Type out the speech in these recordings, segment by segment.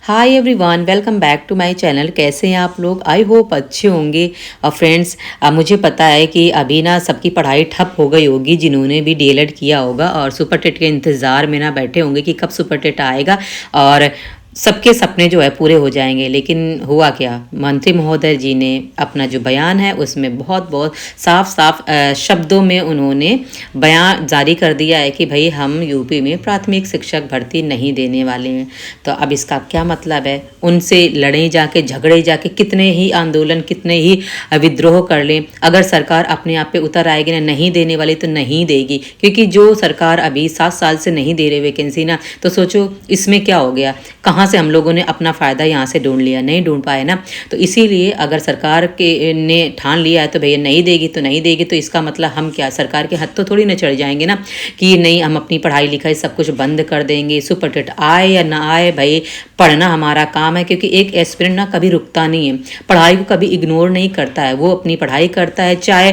Hi everyone, welcome back to my channel. कैसे हैं आप लोग? आई होप अच्छे होंगे। फ्रेंड्स, मुझे पता है कि अभी ना सबकी पढ़ाई ठप हो गई होगी, जिन्होंने भी डीएलएड किया होगा और सुपर टेट के इंतज़ार में ना बैठे होंगे कि कब सुपर टेट आएगा और सबके सपने जो है पूरे हो जाएंगे। लेकिन हुआ क्या, मंत्री महोदय जी ने अपना जो बयान है उसमें बहुत बहुत साफ साफ शब्दों में उन्होंने बयान जारी कर दिया है कि भाई हम यूपी में प्राथमिक शिक्षक भर्ती नहीं देने वाले हैं। तो अब इसका क्या मतलब है? उनसे लड़े जाके, झगड़े जाके, कितने ही आंदोलन, कितने ही विद्रोह कर लें, अगर सरकार अपने आप पे उतर आएगी ना, नहीं देने वाली तो नहीं देगी। क्योंकि जो सरकार अभी 7 साल से नहीं दे रही वैकेंसी ना, तो सोचो इसमें क्या हो गया, कहाँ से हम लोगों ने अपना फ़ायदा यहाँ से ढूंढ लिया, नहीं ढूंढ पाए ना। तो इसीलिए अगर सरकार के ने ठान लिया है तो भैया नहीं देगी तो नहीं देगी, तो इसका मतलब हम क्या सरकार के हद तो थोड़ी ना चढ़ जाएंगे ना कि नहीं हम अपनी पढ़ाई लिखाई सब कुछ बंद कर देंगे। सुपर टेट आए या ना आए, भाई पढ़ना हमारा काम है। क्योंकि एक एस्पिरेंट ना कभी रुकता नहीं है, पढ़ाई को कभी इग्नोर नहीं करता है, वो अपनी पढ़ाई करता है। चाहे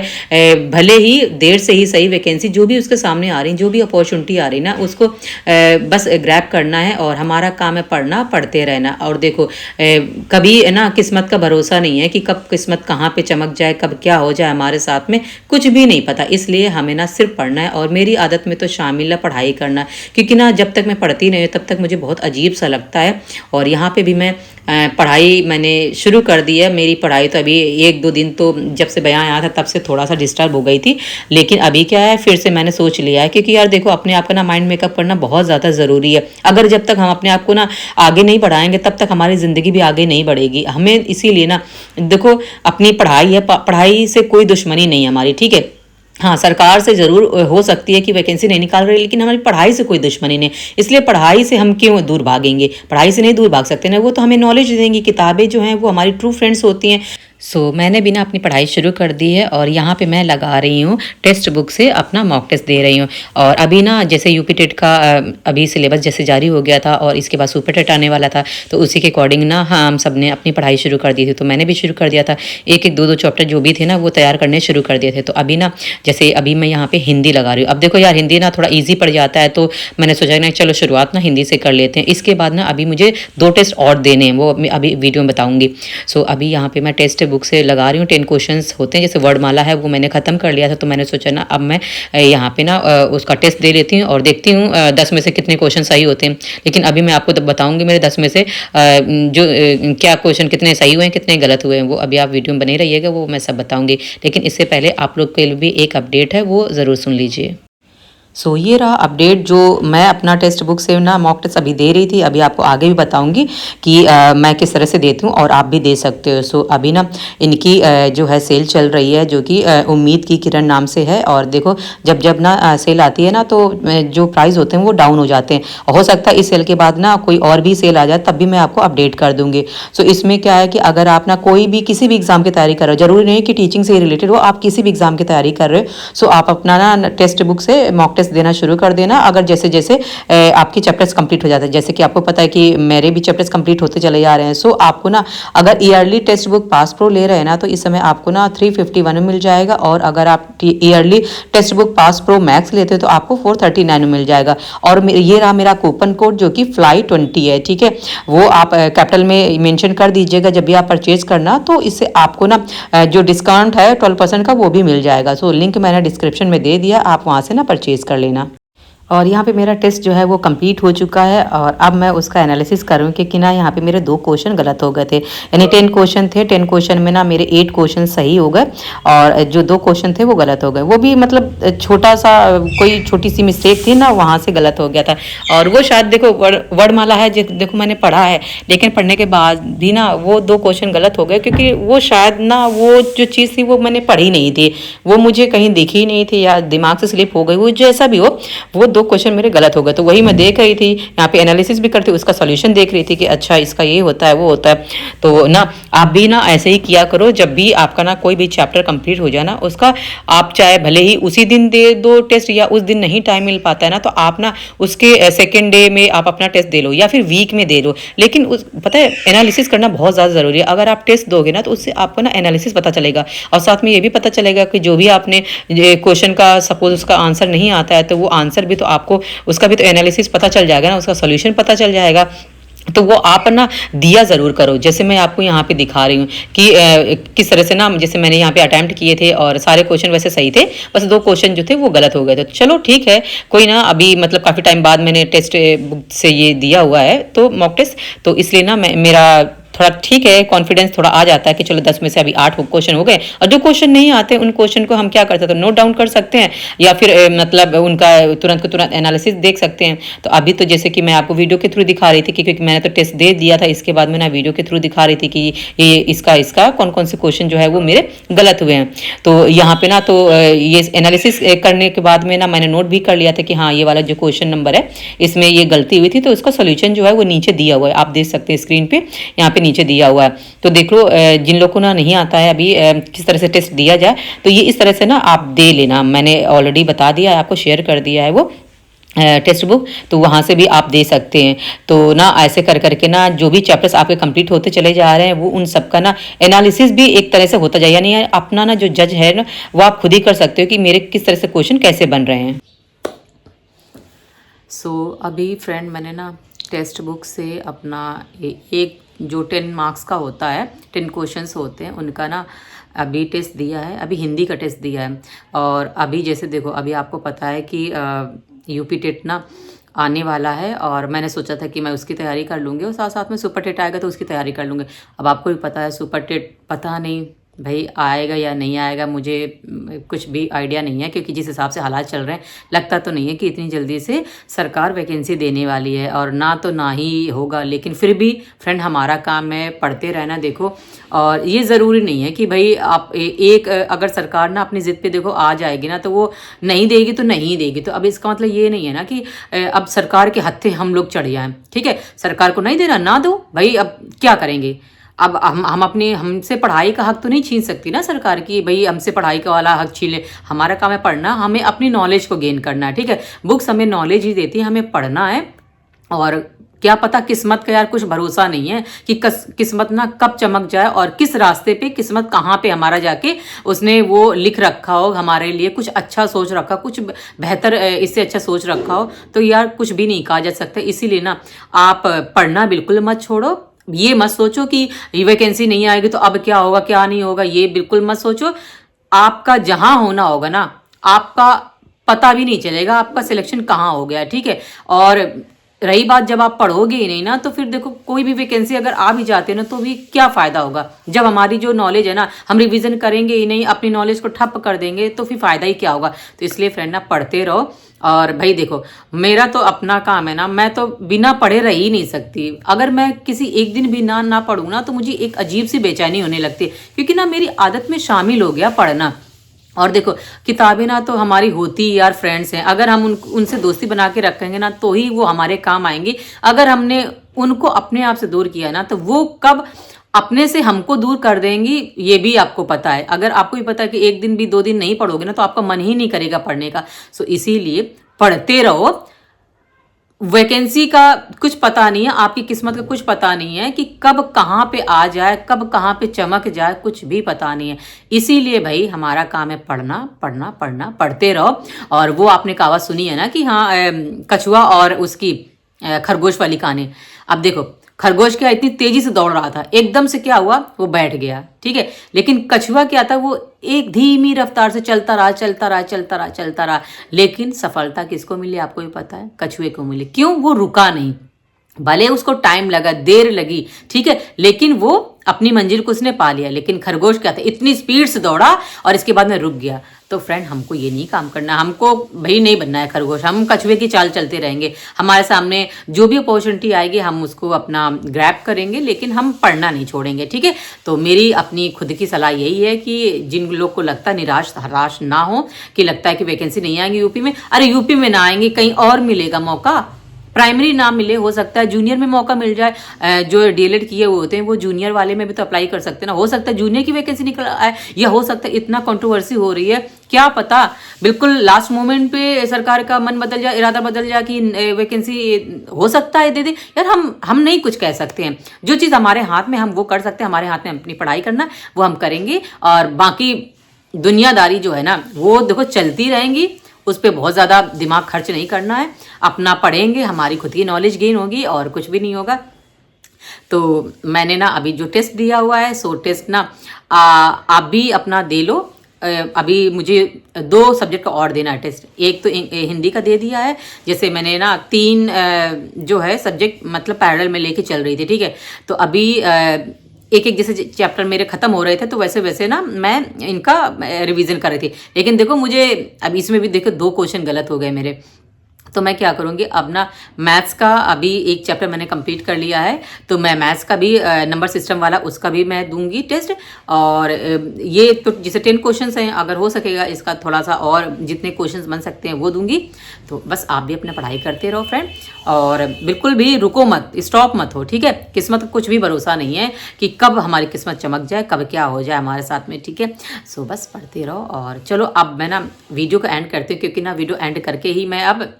भले ही देर से ही सही वैकेंसी जो भी उसके सामने आ रही, जो भी अपॉर्चुनिटी आ रही ना, उसको बस ग्रैब करना है और हमारा काम है पढ़ना, पढ़ते रहना। और देखो कभी ना किस्मत का भरोसा नहीं है कि कब किस्मत कहाँ पे चमक जाए, कब क्या हो जाए हमारे साथ में, कुछ भी नहीं पता। इसलिए हमें ना सिर्फ पढ़ना है और मेरी आदत में तो शामिल है पढ़ाई करना। क्योंकि ना जब तक मैं पढ़ती नहीं हूँ तब तक मुझे बहुत अजीब सा लगता है। और यहाँ पे भी मैं पढ़ाई मैंने शुरू कर दी है। मेरी पढ़ाई तो अभी 1-2 दिन तो जब से बयान आया था तब से थोड़ा सा डिस्टर्ब हो गई थी, लेकिन अभी क्या है फिर से मैंने सोच लिया है। क्योंकि यार देखो, अपने आप का ना माइंड मेकअप करना बहुत ज़्यादा ज़रूरी है। अगर जब तक हम अपने आप को ना आगे नहीं बढ़ाएंगे तब तक हमारी ज़िंदगी भी आगे नहीं बढ़ेगी। हमें इसीलिए ना देखो, अपनी पढ़ाई है, पढ़ाई से कोई दुश्मनी नहीं है हमारी, ठीक है। हाँ, सरकार से ज़रूर हो सकती है कि वैकेंसी नहीं निकाल रही, लेकिन हमारी पढ़ाई से कोई दुश्मनी नहीं। इसलिए पढ़ाई से हम क्यों दूर भागेंगे? पढ़ाई से नहीं दूर भाग सकते ना, वो तो हमें नॉलेज देंगी। किताबें जो हैं वो हमारी ट्रू फ्रेंड्स होती हैं। मैंने भी ना अपनी पढ़ाई शुरू कर दी है और यहाँ पे मैं लगा रही हूँ टेक्स्ट बुक से अपना मॉक टेस्ट दे रही हूँ। और अभी ना जैसे यूपी टेट का अभी सिलेबस जैसे जारी हो गया था और इसके बाद सुपर टेट आने वाला था, तो उसी के अकॉर्डिंग ना हम सब ने अपनी पढ़ाई शुरू कर दी थी। तो मैंने भी शुरू कर दिया था, एक एक दो दो चैप्टर जो भी थे ना वो तैयार करने शुरू कर दिए थे। तो अभी ना जैसे अभी मैं यहाँ पे हिंदी लगा रही हूँ। अब देखो यार, हिंदी ना थोड़ा ईजी पड़ जाता है, तो मैंने सोचा ना चलो शुरुआत ना हिंदी से कर लेते हैं। इसके बाद ना अभी मुझे 2 टेस्ट और देने हैं, वो अभी वीडियो में बताऊँगी। अभी यहाँ पर मैं टेक्स्ट बुक से लगा रही हूँ। 10 क्वेश्चंस होते हैं, जैसे वर्डमाला है वो मैंने खत्म कर लिया था, तो मैंने सोचा ना अब मैं यहाँ पे ना उसका टेस्ट दे लेती हूँ और देखती हूँ 10 में से कितने क्वेश्चन सही होते हैं। लेकिन अभी मैं आपको बताऊंगी मेरे 10 में से जो क्या क्वेश्चन कितने सही हुए हैं, कितने गलत हुए हैं, वो अभी आप वीडियो में बने रहिएगा, वो मैं सब बताऊंगी। लेकिन इससे पहले आप लोग के लिए भी एक अपडेट है, वो ज़रूर सुन लीजिए। ये रहा अपडेट जो मैं अपना टेक्स्ट बुक से ना मॉक टेस्ट अभी दे रही थी। अभी आपको आगे भी बताऊंगी कि मैं किस तरह से देती हूँ और आप भी दे सकते हो। अभी ना इनकी जो है सेल चल रही है, जो कि उम्मीद की किरण नाम से है। और देखो जब जब ना सेल आती है ना, तो जो प्राइस होते हैं वो डाउन हो जाते हैं। हो सकता है इस सेल के बाद ना कोई और भी सेल आ जाए, तब भी मैं आपको अपडेट कर दूँगी। इसमें क्या है कि अगर आप ना कोई भी किसी भी एग्ज़ाम की तैयारी कर रहे हो, जरूरी नहीं कि टीचिंग से रिलेटेड हो, आप किसी भी एग्ज़ाम की तैयारी कर रहे हो, आप अपना ना टेक्स्ट बुक से मॉक टेस्ट देना शुरू कर देना। अगर जैसे जैसे आपकी चैप्टर्स कंप्लीट हो जाते हैं, जैसे कि आपको पता है कि मेरे भी चैप्टर्स कंप्लीट होते चले जा रहे हैं। आपको ना अगर yearly text book pass pro ले रहे हैं ना, तो इस समय आपको ना 351 में मिल जाएगा। और अगर आप yearly text book pass pro max लेते हो तो आपको 439 में मिल जाएगा। और ये रहा मेरा कूपन कोड जो कि FLY20 है, ठीक है। वो आप कैपिटल में मेंशन कर दीजिएगा जब भी आप परचेज करना, तो इससे आपको ना जो डिस्काउंट है 12% का वो भी मिल जाएगा। लिंक मैंने डिस्क्रिप्शन में दे दिया, आप वहाँ से ना परचेज कर लेना। और यहाँ पे मेरा टेस्ट जो है वो कंप्लीट हो चुका है और अब मैं उसका एनालिसिस करूँ कि ना यहाँ पे मेरे 2 क्वेश्चन गलत हो गए थे। यानी 10 क्वेश्चन थे, 10 क्वेश्चन में ना मेरे 8 क्वेश्चन सही हो गए और जो 2 क्वेश्चन थे वो गलत हो गए। वो भी मतलब छोटा सा कोई छोटी सी मिस्टेक थी ना, वहाँ से गलत हो गया था। और वो शायद देखो वर्डमाला है, देखो मैंने पढ़ा है, लेकिन पढ़ने के बाद भी ना वो 2 क्वेश्चन गलत हो गए। क्योंकि वो शायद ना वो जो चीज़ थी वो मैंने पढ़ी नहीं थी, वो मुझे कहीं दिखी नहीं थी या दिमाग से स्लिप हो गई, वो जैसा भी हो, वो 2 क्वेश्चन मेरे गलत हो गए। तो वही मैं देख रही थी, यहाँ पे एनालिसिस भी करती, उसका सॉल्यूशन देख रही थी कि अच्छा इसका ये होता है वो होता है। तो ना आप भी ना ऐसे ही किया करो, जब भी आपका ना कोई भी चैप्टर कंप्लीट हो जाए ना, उसका आप चाहे भले ही उसी दिन दे दो टेस्ट, या उस दिन नहीं टाइम मिल पाता है ना, तो आप ना उसके सेकेंड डे में आप अपना टेस्ट दे लो या फिर वीक में दे लो। लेकिन पता है एनालिसिस करना बहुत ज़्यादा ज़रूरी है। अगर आप टेस्ट दोगे ना तो उससे आपको ना एनालिसिस पता चलेगा और साथ में ये भी पता चलेगा कि जो भी आपने क्वेश्चन का सपोज उसका आंसर नहीं आता है, तो वो आंसर भी तो आपको उसका भी तो एनालिसिस पता चल जाएगा ना, उसका सॉल्यूशन पता चल जाएगा। तो वो आप ना दिया ज़रूर करो। जैसे मैं आपको यहाँ पे दिखा रही हूँ कि किस तरह से ना, जैसे मैंने यहाँ पे अटेम्प्ट किए थे और सारे क्वेश्चन वैसे सही थे, बस 2 क्वेश्चन जो थे वो गलत हो गए थे। तो चलो ठीक है, कोई ना, अभी मतलब काफ़ी टाइम बाद मैंने टेस्ट बुक से ये दिया हुआ है तो मॉक टेस्ट, तो इसलिए ना मेरा थोड़ा ठीक है, कॉन्फिडेंस थोड़ा आ जाता है कि चलो 10 में से अभी 8 क्वेश्चन हो गए, और जो क्वेश्चन नहीं आते उन क्वेश्चन को हम क्या कर सकते हैं, नोट डाउन कर सकते हैं, या फिर मतलब उनका तुरंत को तुरंत एनालिसिस देख सकते हैं। तो अभी तो जैसे कि मैं आपको वीडियो के थ्रू दिखा रही थी कि क्योंकि मैंने तो टेस्ट दे दिया था, इसके बाद मैं ना वीडियो के थ्रू दिखा रही थी कि ये इसका कौन कौन से क्वेश्चन जो है वो मेरे गलत हुए हैं। तो यहाँ पे ना तो ये एनालिसिस करने के बाद में ना मैंने नोट भी कर लिया था कि हाँ ये वाला जो क्वेश्चन नंबर है इसमें ये गलती हुई थी, तो इसका सोल्यूशन जो है वो नीचे दिया हुआ है, आप देख सकते हैं स्क्रीन पे, यहाँ पे नीचे दिया हुआ है। तो देख लो, जिन लोगों को ना नहीं आता है अभी किस तरह से टेस्ट दिया जाए, तो ये इस तरह से ना आप दे लेना। मैंने ऑलरेडी बता दिया है, आपको शेयर कर दिया है वो टेक्स्ट बुक, तो वहाँ से भी आप दे सकते हैं। तो ना ऐसे कर करके ना जो भी चैप्टर्स आपके कंप्लीट होते चले जा रहे हैं वो उन सब का ना एनालिसिस भी एक तरह से होता जाए, यानी अपना ना जो जज है ना वो आप खुद ही कर सकते हो कि मेरे किस तरह से क्वेश्चन कैसे बन रहे हैं। अभी फ्रेंड मैंने ना टेक्स्ट बुक से अपना एक जो 10 मार्क्स का होता है, 10 क्वेश्चंस होते हैं उनका ना अभी टेस्ट दिया है, अभी हिंदी का टेस्ट दिया है। और अभी जैसे देखो, अभी आपको पता है कि यूपी टेट ना आने वाला है, और मैंने सोचा था कि मैं उसकी तैयारी कर लूँगी और साथ साथ में सुपर टेट आएगा तो उसकी तैयारी कर लूँगी। अब आपको भी पता है सुपर टेट पता नहीं भाई आएगा या नहीं आएगा, मुझे कुछ भी आइडिया नहीं है, क्योंकि जिस हिसाब से हालात चल रहे हैं लगता तो नहीं है कि इतनी जल्दी से सरकार वैकेंसी देने वाली है, और ना ही होगा। लेकिन फिर भी फ्रेंड हमारा काम है पढ़ते रहना। देखो, और ये ज़रूरी नहीं है कि भाई आप एक अगर सरकार ना अपनी ज़िद पे देखो आ जाएगी ना तो वो नहीं देगी तो नहीं देगी, तो अब इसका मतलब ये नहीं है ना कि अब सरकार के हत्थे हम लोग चढ़ जाएं। ठीक है, सरकार को नहीं देना ना दो भाई, अब क्या करेंगे। अब हम अपने हमसे पढ़ाई का हक तो नहीं छीन सकती ना सरकार की, भाई हमसे पढ़ाई का वाला हक छीन ले। हमारा काम है पढ़ना, हमें अपनी नॉलेज को गेन करना है। ठीक है, बुक्स हमें नॉलेज ही देती है, हमें पढ़ना है। और क्या पता किस्मत का यार कुछ भरोसा नहीं है कि किस्मत ना कब चमक जाए और किस रास्ते पे किस्मत कहाँ पे हमारा जाके उसने वो लिख रखा हो, हमारे लिए कुछ अच्छा सोच रखा, कुछ बेहतर इससे अच्छा सोच रखा हो, तो यार कुछ भी नहीं कहा जा सकता। इसीलिए ना आप पढ़ना बिल्कुल मत छोड़ो। ये मत सोचो कि वैकेंसी नहीं आएगी तो अब क्या होगा क्या नहीं होगा, ये बिल्कुल मत सोचो। आपका जहां होना होगा ना, आपका पता भी नहीं चलेगा आपका सिलेक्शन कहाँ हो गया। ठीक है, और रही बात जब आप पढ़ोगे ही नहीं ना, तो फिर देखो कोई भी वैकेंसी अगर आ भी जाते हैं ना तो भी क्या फ़ायदा होगा, जब हमारी जो नॉलेज है ना हम रिवीजन करेंगे ही नहीं, अपनी नॉलेज को ठप कर देंगे, तो फिर फ़ायदा ही क्या होगा। तो इसलिए फ्रेंड ना पढ़ते रहो। और भाई देखो, मेरा तो अपना काम है ना, मैं तो बिना पढ़े रह ही नहीं सकती। अगर मैं किसी एक दिन भी ना पढ़ूँ ना तो मुझे एक अजीब सी बेचैनी होने लगती है, क्योंकि ना मेरी आदत में शामिल हो गया पढ़ना। और देखो किताबें ना तो हमारी होती यार फ्रेंड्स हैं, अगर हम उनसे दोस्ती बना के रखेंगे ना तो ही वो हमारे काम आएंगे। अगर हमने उनको अपने आप से दूर किया ना तो वो कब अपने से हमको दूर कर देंगी ये भी आपको पता है। अगर आपको भी पता है कि एक दिन भी 2 दिन नहीं पढ़ोगे ना तो आपका मन ही नहीं करेगा पढ़ने का। सो इसीलिए पढ़ते रहो। वैकेंसी का कुछ पता नहीं है, आपकी किस्मत का कुछ पता नहीं है कि कब कहाँ पे आ जाए, कब कहाँ पे चमक जाए, कुछ भी पता नहीं है। इसीलिए भाई हमारा काम है पढ़ना पढ़ना पढ़ना, पढ़ते रहो। और वो आपने कहावत सुनी है ना कि हाँ कछुआ और उसकी खरगोश वाली कहानी। अब देखो खरगोश क्या इतनी तेजी से दौड़ रहा था, एकदम से क्या हुआ वो बैठ गया। ठीक है, लेकिन कछुआ क्या था, वो एक धीमी रफ्तार से चलता रहा चलता रहा चलता रहा चलता रहा। लेकिन सफलता किसको मिली आपको भी पता है, कछुए को मिली। क्यों? वो रुका नहीं, भले उसको टाइम लगा, देर लगी, ठीक है, लेकिन वो अपनी मंजिल को उसने पा लिया। लेकिन खरगोश क्या था, इतनी स्पीड से दौड़ा और इसके बाद में रुक गया। तो फ्रेंड हमको ये नहीं काम करना, हमको भाई नहीं बनना है खरगोश, हम कछुए की चाल चलते रहेंगे। हमारे सामने जो भी अपॉर्चुनिटी आएगी हम उसको अपना ग्रैब करेंगे, लेकिन हम पढ़ना नहीं छोड़ेंगे। ठीक है, तो मेरी अपनी खुद की सलाह यही है कि जिन लोग को लगता है निराश हराश ना हो, कि लगता है कि वैकेंसी नहीं आएंगी यूपी में, अरे यूपी में ना आएंगे कहीं और मिलेगा मौका। प्राइमरी ना मिले, हो सकता है जूनियर में मौका मिल जाए। जो डीएलएड किए हुए होते हैं वो जूनियर वाले में भी तो अप्लाई कर सकते हैं ना, हो सकता है जूनियर की वैकेंसी निकल आए, या हो सकता है इतना कंट्रोवर्सी हो रही है, क्या पता बिल्कुल लास्ट मोमेंट पे सरकार का मन बदल जाए, इरादा बदल जाए कि वैकेंसी हो सकता है दे दे। यार हम नहीं कुछ कह सकते हैं, जो चीज़ हमारे हाथ में हम वो कर सकते हैं। हमारे हाथ में अपनी पढ़ाई करना वो हम करेंगे, और बाकी दुनियादारी जो है ना वो देखो चलती रहेंगी, उस पर बहुत ज़्यादा दिमाग खर्च नहीं करना है। अपना पढ़ेंगे, हमारी खुद की नॉलेज गेन होगी और कुछ भी नहीं होगा। तो मैंने ना अभी जो टेस्ट दिया हुआ है सो टेस्ट ना आप भी अपना दे लो। अभी मुझे 2 सब्जेक्ट का और देना है टेस्ट। एक तो हिंदी का दे दिया है, जैसे मैंने ना 3 जो है सब्जेक्ट मतलब पैरेलल में लेके चल रही थी, ठीक है। तो अभी एक एक जैसे चैप्टर मेरे खत्म हो रहे थे तो वैसे वैसे ना मैं इनका रिवीजन कर रही थी। लेकिन देखो मुझे अब इसमें भी देखो 2 क्वेश्चन गलत हो गए मेरे। तो मैं क्या करूँगी अब ना, मैथ्स का अभी एक चैप्टर मैंने कंप्लीट कर लिया है, तो मैं मैथ्स का भी नंबर सिस्टम वाला उसका भी मैं दूंगी टेस्ट। और ये तो जैसे 10 क्वेश्चंस हैं, अगर हो सकेगा इसका थोड़ा सा और जितने क्वेश्चंस बन सकते हैं वो दूंगी। तो बस आप भी अपना पढ़ाई करते रहो फ्रेंड, और बिल्कुल भी रुको मत, स्टॉप मत हो, ठीक है। किस्मत का कुछ भी भरोसा नहीं है कि कब हमारी किस्मत चमक जाए, कब क्या हो जाए हमारे साथ में, ठीक है। सो बस पढ़ते रहो। और चलो अब मैं ना वीडियो को एंड करती हूँ, क्योंकि ना वीडियो एंड करके ही मैं अब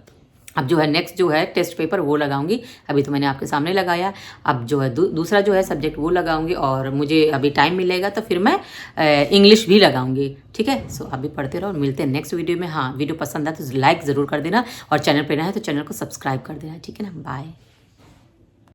जो है नेक्स्ट जो है टेस्ट पेपर वो लगाऊंगी। अभी तो मैंने आपके सामने लगाया, अब जो है दूसरा जो है सब्जेक्ट वो लगाऊंगी, और मुझे अभी टाइम मिलेगा तो फिर मैं इंग्लिश भी लगाऊंगी, ठीक है। सो अभी पढ़ते रहो, मिलते हैं नेक्स्ट वीडियो में। हाँ, वीडियो पसंद आए तो लाइक ज़रूर कर देना, और चैनल पे नया है तो चैनल को सब्सक्राइब कर देना, ठीक है ना। बाय।